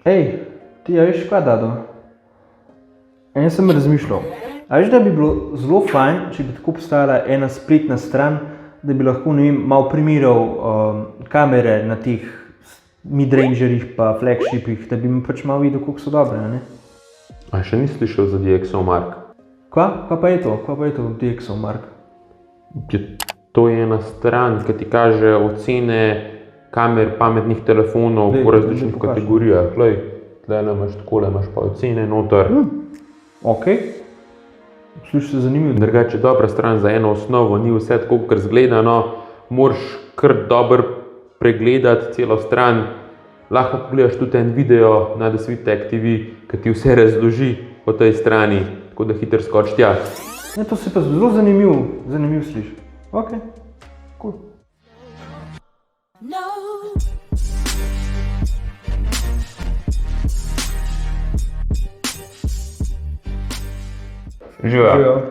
Ej, ti a veš, kaj Dado? Jaz sem razmišljal. A veš, da bi bilo zelo fajn, če bi tako obstajala ena spletna stran, da bi lahko, ne vem, malo primerjal kamere na teh midrangerjih pa flagshipih, da bi mi pač malo videl, koliko so dobre, ne? A še nisi slišal za DxOMark? Kaj pa je to? Kaj pa je to DxOMark? To je ena stran, ki ti kaže ocene kamer pametnih telefonov po različnih kategorijah. Glej, tlele imaš takole, imaš pa ocene noter. Ok. Sliši se zanimivo. Drugače je dobra stran za eno osnovo, ni vse tako, kar zgleda, no, moraš kar dobro pregledati celo stran. Lahko pogledaš tudi en video na DeSweetTech TV, ki ti vse razloži po tej strani, tako da hitro skoči tja. Ne, to se pa zelo zanimiv sliši. Ok, cool. No. Živijo.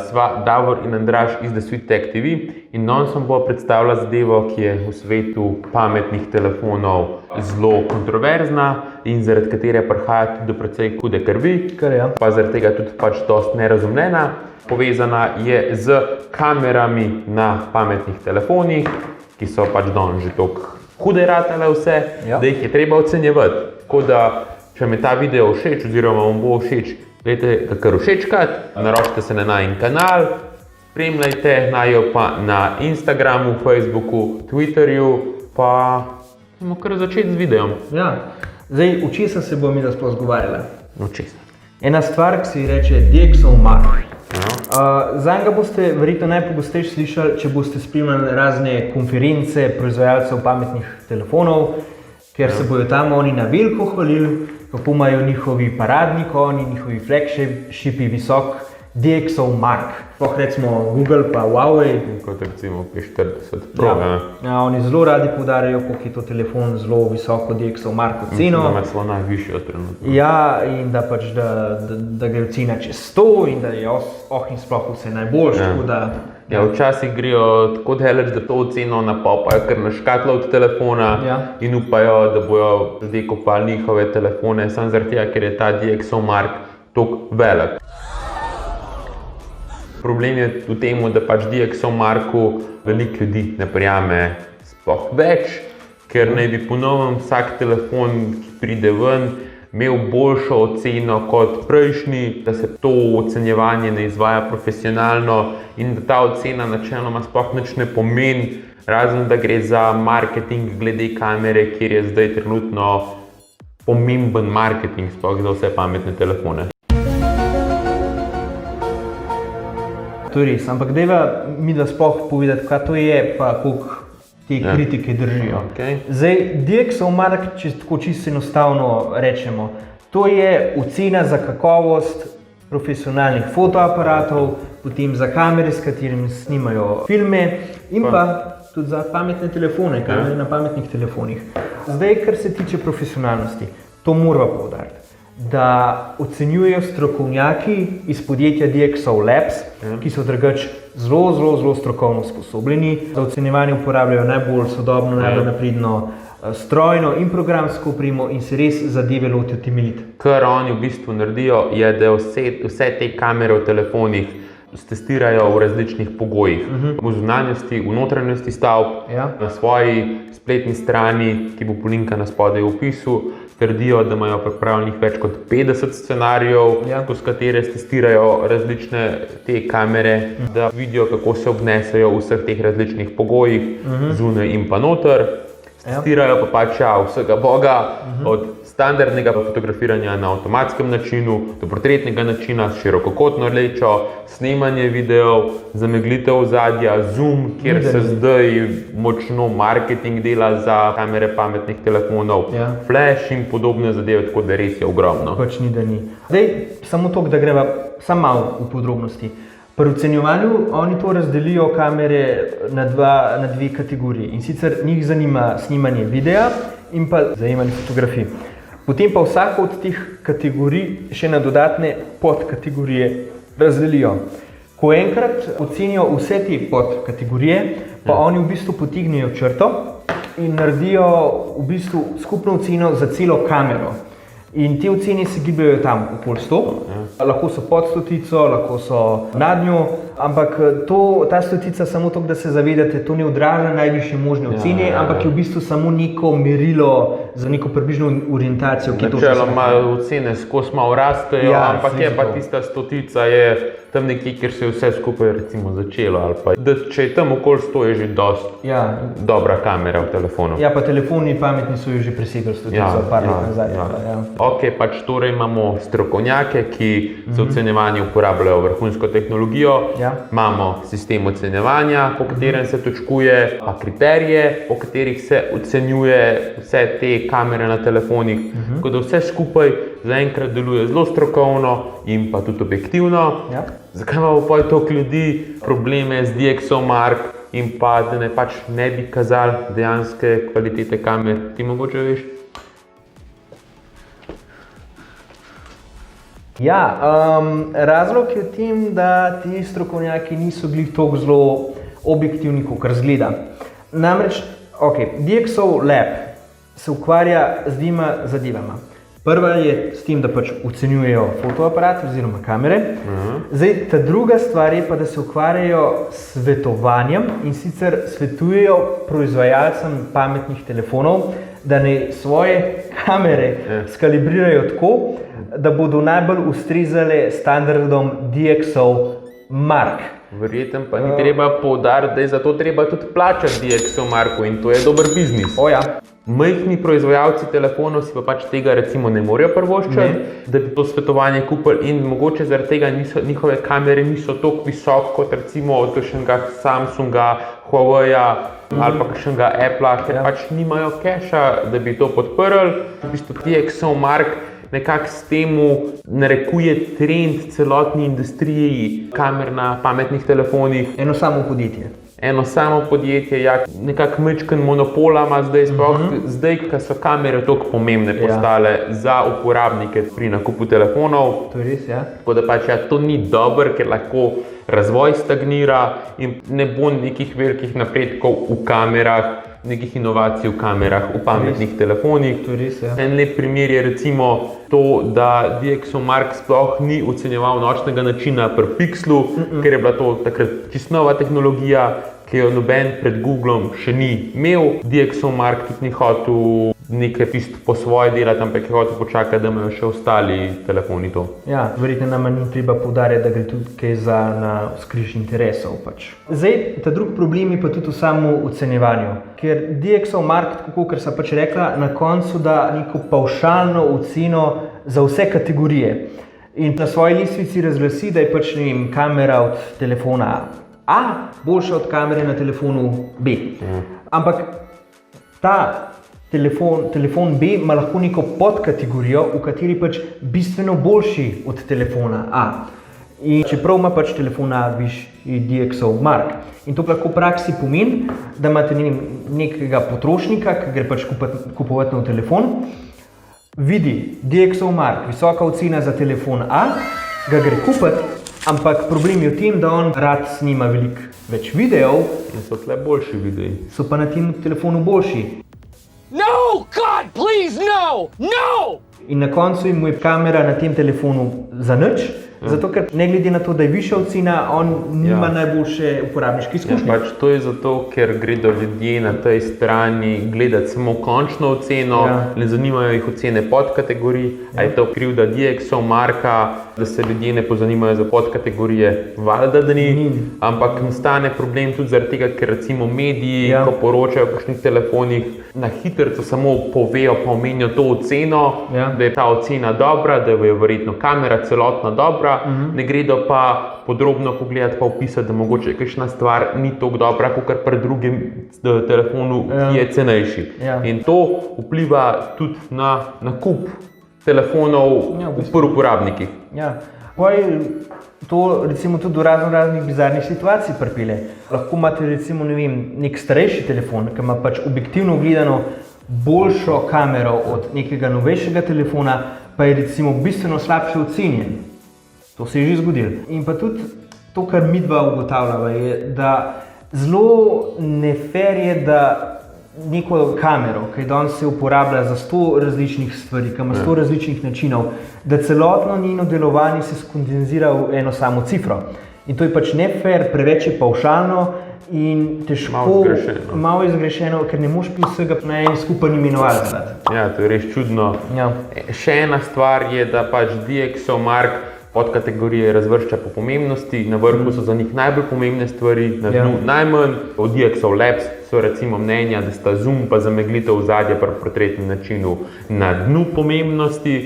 Sva Davor in Andraž iz DeSweetTech TV in danes vam bo predstavila zadevo, ki je v svetu pametnih telefonov zelo kontroverzna in zaradi katere prihaja tudi do precej hude krvi, pa zaradi tega tudi pač dosti nerazumljena. Povezana je z kamerami na pametnih telefonih, ki so pač danes že toliko hude ratale vse, da jih je treba ocenjevati. Tako da, če mi ta video všeč oziroma vam bo všeč, dajte ga kar všečkat, naročite se na najin kanal, spremljajte najo pa na Instagramu, Facebooku, Twitterju, pa bomo kar začeti z videom. Ja, zdaj, o česa se bomo mi da sploh zgovarjala? O česa? Ena stvar, ki se ji reče DxOMark. Zanj ga boste verjetno najpogosteje slišali, če boste spremljali razne konference proizvajalcev pametnih telefonov, ker se bojo tam oni na veliko hvalili, kako imajo njihovi paradni konji, njihovi flagshipi visok DxOMark. Sploh recimo Google pa Huawei. Kot recimo P40 Pro. Ja, oni zelo radi poudarjajo, koliko je to telefon zelo visoko DxOMark oceno. Da ima celo najvišjo trenutno. Ja, in da pač da gre ocena čez 100 in da je in sploh vse najboljše. Ja, včasih grejo tako daleč, da to oceno napopajo kar na škatlo od telefona in upajo, da bojo ljudje kupali njihove telefone, samo zaradi tega, ker je ta DxOMark toliko velik. Problem je v tem, da pač DxOMarku veliko ljudi ne verjame sploh več, ker naj bi po novem vsak telefon, ki pride ven, imel boljšo oceno kot prejšnji, da se to ocenjevanje ne izvaja profesionalno in da ta ocena načeloma sploh nič ne pomeni, razen da gre za marketing glede kamere, kjer je zdaj trenutno pomemben marketing sploh za vse pametne telefone. To je res, ampak dajva mi da sploh povedati, kaj to je, pa koliko te kritike držijo. Zdaj, DxOMark, če tako čisto enostavno rečemo, to je ocena za kakovost profesionalnih fotoaparatov, potem za kamere, s katerimi snimajo filme in pa tudi za pametne telefone, kamere na pametnih telefonih. Zdaj, kar se tiče profesionalnosti, to moramo poudariti, da ocenjujejo strokovnjaki iz podjetja DxOLabs, ki so drugače zelo strokovno usposobljeni. Za ocenjevanje uporabljajo najbolj sodobno, najbolj napredno strojno in programsko opremo in se res zadeve lotijo temeljito. Kar oni v bistvu naredijo, je, da vse te kamere v telefonih testirajo v različnih pogojih. V zunanjosti, v notranjosti stavb, na svoji spletni strani, ki bo polinkana spodaj v opisu, trdijo, da imajo pripravljenih več kot 50 scenarijev, skozi katere testirajo različne te kamere, da vidijo, kako se obnesejo v vseh teh različnih pogojih, zunaj in pa noter. Testirajo pa pač vsega boga, od standardnega fotografiranja na avtomatskem načinu, do portretnega načina s širokokotno lečo, snemanje videov, zameglitev ozadja, zoom, kjer se zdaj močno marketing dela za kamere pametnih telefonov, flash in podobne zadeve, tako da res je ogromno. Pač ni, da ni. Zdaj, samo toliko, da greva samo malo v podrobnosti. Pri ocenjevanju oni to razdelijo kamere na dve kategoriji in sicer njih zanima snimanje videa in pa zajemanje fotografij. Potem pa vsako od teh kategorij še na dodatne podkategorije razdelijo. Ko enkrat ocenijo vse te podkategorije, pa oni v bistvu potegnejo črto in naredijo v bistvu skupno oceno za celo kamero. In te ocene se gibljajo tam okoli 100, lahko so pod 100, lahko so nad njo, ampak ta 100 samo to, da se zavedate, to ne odraža najvišje možne ocene, ampak je v bistvu samo neko merilo za neko približno orientacijo. Načeloma ocene skozi malo rastejo, ampak je pa tista 100 je tam nekje, kjer se je vse skupaj recimo začelo. Ali pa, da če je tam okoli 100, je že dosti dobra kamera v telefonu. Ja, pa telefoni pametni so jo že presegli 100 par let nazaj. Ok, pač torej imamo strokovnjake, ki za ocenjevanje uporabljajo vrhunsko tehnologijo. Imamo sistem ocenjevanja, po katerem se točkuje, pa kriterije, po katerih se ocenjuje vse te kamere na telefonih. Tako da vse skupaj zaenkrat deluje zelo strokovno in pa tudi objektivno. Zakaj imamo pa toliko ljudi probleme z DxOMark in pa da ne pač ne bi kazali dejanske kvalitete kamer? Ti mogoče veš? Razlog je v tem, da ti strokovnjaki niso bili toliko zelo objektivni, kot razgleda. Namreč, DxOLab se ukvarja z dvema zadevama. Prva je s tem, da pač ocenjujejo fotoaparate oziroma kamere. Zdaj, ta druga stvar je pa, da se ukvarjajo s svetovanjem in sicer svetujejo proizvajalcem pametnih telefonov, da naj svoje kamere skalibrirajo tako, da bodo najbolj ustrezale standardom DxOMark. Verjetno pa ni treba poudariti, da je za to treba tudi plačati DxOMarku in to je dober biznis. Majhni proizvajalci telefonov si pa pač tega recimo ne morejo privoščiti, da bi to svetovanje kupili in mogoče zaradi tega njihove kamere niso toliko visoko kot recimo od kakšnega Samsunga, Huawei-ja ali pa kakšnega Apple-a, ker pač nimajo keša, da bi to podprli. V bistvu DxOMark nekako s temu narekuje trend celotni industriji kamer na pametnih telefonih. Eno samo podjetje. Eno samo podjetje, nekako majčken monopola ima zdaj, ko so kamere toliko pomembne postale za uporabnike pri nakupu telefonov. To je res, Tako da pač to ni dobro, ker lahko razvoj stagnira in ne bo nekih velikih napredkov v kamerah, nekih inovacij v kamerah, v pametnih telefonih. To je res, En lep primer je recimo to, da DxOMark sploh ni ocenjeval nočnega načina pri Pixelu, ker je bila to takrat čisto nova tehnologija, ki jo noben pred Googlom še ni imel. DxOMark tudi ni hotel nekaj po svoje delati, ampak je hotel počakati, da imajo še ostali telefoni to. Verjetno nama ni treba poudarjati, da gre tudi kaj za navzkrižje interesov. Zdaj, ta drugi problem je pa tudi v samem ocenjevanju, ker DxOMark, tako kot sem pač rekla, na koncu da neko pavšalno oceno za vse kategorije. In na svoji listvici razglasi, da je pač, ne vem, kamera od telefona A boljša od kamere na telefonu B. Ampak ta telefon B ima lahko neko podkategorijo, v kateri pač bistveno boljši od telefona A. In čeprav ima pač telefon A višji DxOMark. In to lahko v praksi pomeni, da imate nekega potrošnika, ki gre pač kupovati nov telefon, vidi DxOMark, visoka ocena za telefon A, ga gre kupiti, ampak problem je v tem, da on rad snima veliko več videov. In so tle boljši videi. So pa na tem telefonu boljši. No, God, please, no, no! In na koncu mu je kamera na tem telefonu za nič, zato ker ne glede na to, da je višja ocena, on nima najboljše uporabniške izkušnje. Pač to je zato, ker gredo ljudje na tej strani gledati samo končno oceno, ne zanimajo jih ocene podkategorij. A je to krivda DxOMarka, da se ljudje ne pozanimajo za podkategorije? Valjda, da ni, ampak nastane problem tudi zaradi tega, ker recimo mediji, ko poročajo o kakšnih telefonih, na hitrico samo povejo, pa omenijo to oceno, da je ta ocena dobra, da je verjetno kamera celotna dobra, ne gredo pa podrobno pogledati pa opisati, da mogoče kakšna stvar ni tako dobra, kot pri drugem telefonu, ki je cenejši. In to vpliva tudi na nakup telefonov pri uporabnikih. To recimo tudi do raznih bizarnih situacij pripelje. Lahko imate recimo, ne vem, nek starejši telefon, ki ima pač objektivno gledano boljšo kamero od nekega novejšega telefona, pa je recimo bistveno slabše ocenjen. To se je že zgodilo. In pa tudi to, kar mi dva ugotavljava, je, da zelo nefer je, da neko kamero, ki danes se uporablja za 100 različnih stvari, ki ima 100 različnih načinov, da celotno njeno delovanje se skondenzira v eno samo cifro. In to je pač ne fair, preveč je pavšalno in težko, malo je zgrešeno, ker ne moreš vsega na en skupen imenovalec dati. Ja, to je res čudno. Ja. Še ena stvar je, da pač DxOMark podkategorije razvršča po pomembnosti, na vrhu so za njih najbolj pomembne stvari, na dnu najmanj. V DxOLabs so recimo mnenja, da sta zoom pa zameglitev ozadja pri portretnem načinu na dnu pomembnosti,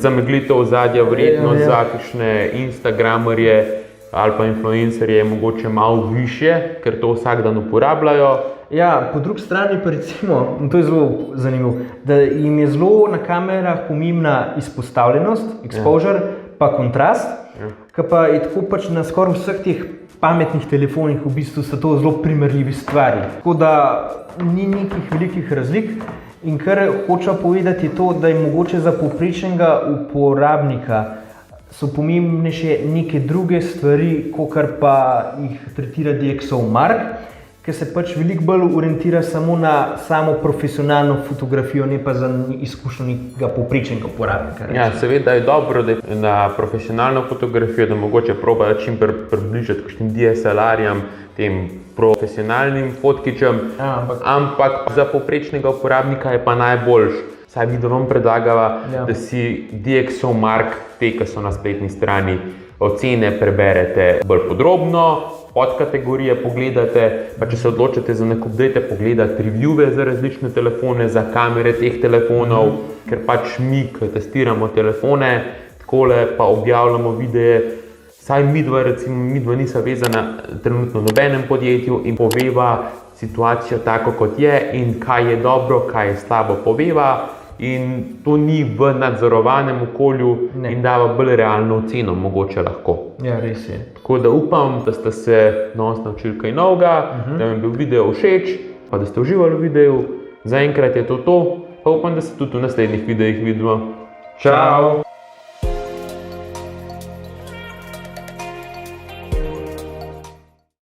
zameglitev ozadja verjetno za kakšne instagramerje ali pa influencerje je mogoče malo višje, ker to vsak dan uporabljajo. Ja, po drugi strani pa recimo, in to je zelo zanimivo, da jim je zelo na kamerah pomembna izpostavljenost, exposure, pa kontrast, ki pa je tako pač na skoraj vseh teh pametnih telefonih v bistvu so to zelo primerljivi stvari. Tako da ni nekih velikih razlik in kar hočem povedati je to, da je mogoče za povprečnega uporabnika so pomembnejše neke druge stvari, kakor pa jih tretira DxOMark, ki se pač veliko bolj orientira samo na samo profesionalno fotografijo, ne pa za izkušnjo nekega povprečnega uporabnika. Ja, seveda je dobro, da je na profesionalno fotografijo, da mogoče probajo čim približati kakšnim DSLR-jem, tem profesionalnim fotkičem, ampak za povprečnega uporabnika je pa najboljš. Saj bi da vam predlagala, da si DxOMark, te, ki so na spletni strani, ocene preberete bolj podrobno, podkategorije pogledate, pa če se odločite za nakup, dajte pogledati reviewve za različne telefone, za kamere teh telefonov, ker pač mi, ki testiramo telefone, takole pa objavljamo videe, saj midva nisa vezana trenutno nobenem podjetju in poveva situacijo tako, kot je in kaj je dobro, kaj je slabo poveva. In to ni v nadzorovanem okolju in dava bolj realno oceno, mogoče lahko. Ja, res je. Tako da upam, da ste se danes naučili kaj novega, da vam je bil video všeč, pa da ste uživali v videu. Zaenkrat je to, pa upam, da se tudi v naslednjih videih vidimo. Čau!